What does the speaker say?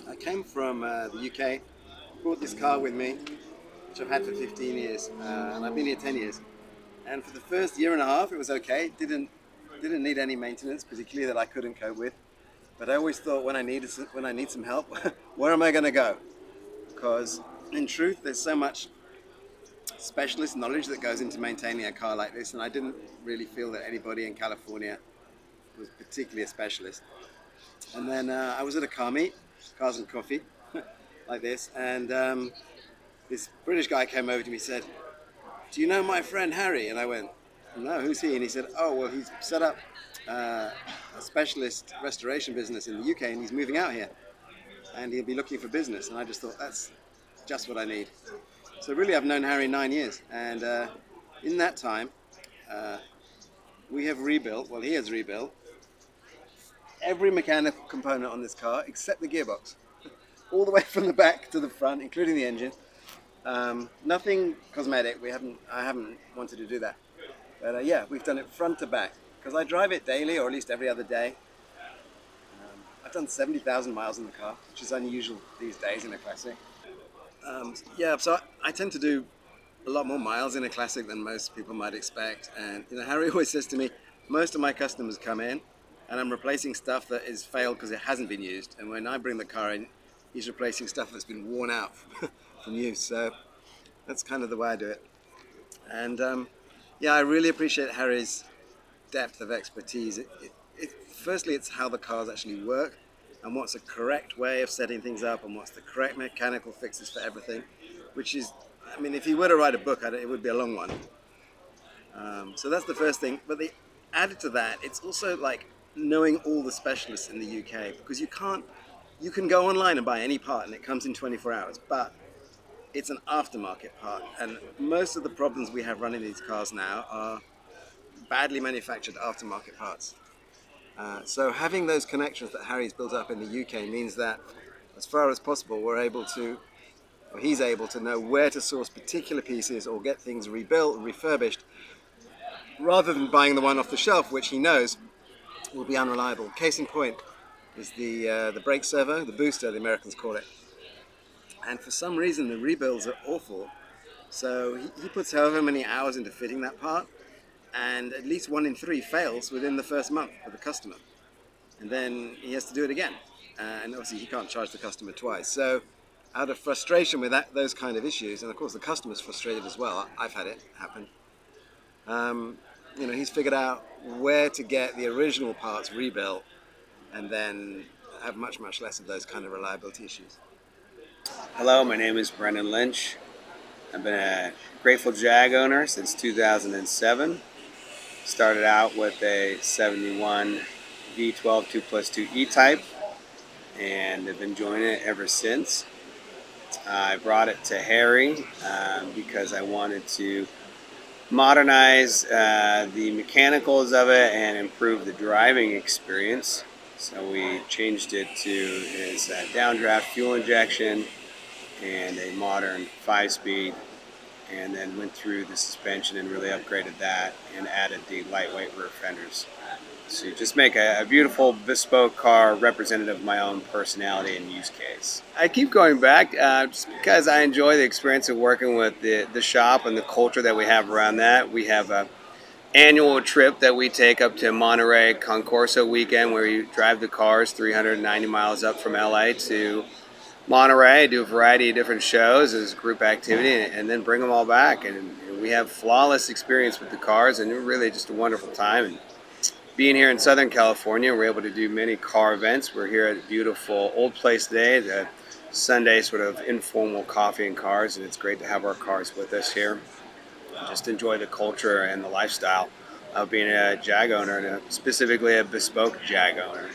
I came from the UK, brought this car with me, which I've had for 15 years, and I've been here 10 years. And for the first year and a half, it was okay. Didn't need any maintenance, particularly that I couldn't cope with. But I always thought when I need some help, where am I going to go? Because in truth, there's so much specialist knowledge that goes into maintaining a car like this, and I didn't really feel that anybody in California was particularly a specialist. And then I was at a car meet, Cars and Coffee, like this, and this British guy came over to me and said, "Do you know my friend Harry?" And I went, "No, who's he?" And he said, "Oh, well, he's set up a specialist restoration business in the UK, and he's moving out here, and he'll be looking for business." And I just thought, that's just what I need. So really, I've known Harry 9 years, and in that time, uh, we have rebuilt, well, he has rebuilt every mechanical component on this car except the gearbox, all the way from the back to the front, including the engine. Nothing cosmetic. I haven't wanted to do that. But yeah, we've done it front to back because I drive it daily, or at least every other day. I've done 70,000 miles in the car, which is unusual these days in a classic. Yeah, so I tend to do a lot more miles in a classic than most people might expect. And Harry always says to me, most of my customers come in, and I'm replacing stuff that is failed because it hasn't been used. And when I bring the car in, he's replacing stuff that's been worn out from use. So that's kind of the way I do it. And yeah, I really appreciate Harry's depth of expertise. Firstly, it's how the cars actually work and what's the correct way of setting things up and what's the correct mechanical fixes for everything, which is, I mean, if he were to write a book, it would be a long one. So that's the first thing. But added to that, it's also like knowing all the specialists in the UK, because you can go online and buy any part and it comes in 24 hours, but it's an aftermarket part. And most of the problems we have running these cars now are badly manufactured aftermarket parts. So having those connections that Harry's built up in the UK means that as far as possible he's able to know where to source particular pieces or get things rebuilt and refurbished rather than buying the one off the shelf, which he knows will be unreliable. Case in point is the brake servo, the booster, the Americans call it. And for some reason, the rebuilds are awful. So he puts however many hours into fitting that part, and at least 1 in 3 fails within the first month for the customer. And then he has to do it again. And obviously he can't charge the customer twice. So out of frustration with those kind of issues, and of course the customer's frustrated as well, I've had it happen, he's figured out where to get the original parts rebuilt and then have much, much less of those kind of reliability issues. Hello, my name is Brendan Lynch. I've been a Grateful Jag owner since 2007. Started out with a 71 V12 2+2 E-Type and have been enjoying it ever since. I brought it to Harry because I wanted to modernize the mechanicals of it and improve the driving experience. So we changed it to his downdraft fuel injection and a modern 5-speed, and then went through the suspension and really upgraded that and added the lightweight rear fenders. So just make a beautiful bespoke car representative of my own personality and use case. I keep going back just because I enjoy the experience of working with the shop and the culture that we have around that. We have a annual trip that we take up to Monterey Concorso weekend, where you drive the cars 390 miles up from LA to Monterey, do a variety of different shows as a group activity, and then bring them all back. And we have flawless experience with the cars, and really just a wonderful time. And being here in Southern California, we're able to do many car events. We're here at a beautiful Old Place today, the Sunday sort of informal coffee and cars, and it's great to have our cars with us here. Just enjoy the culture and the lifestyle of being a Jag owner, and specifically a bespoke Jag owner.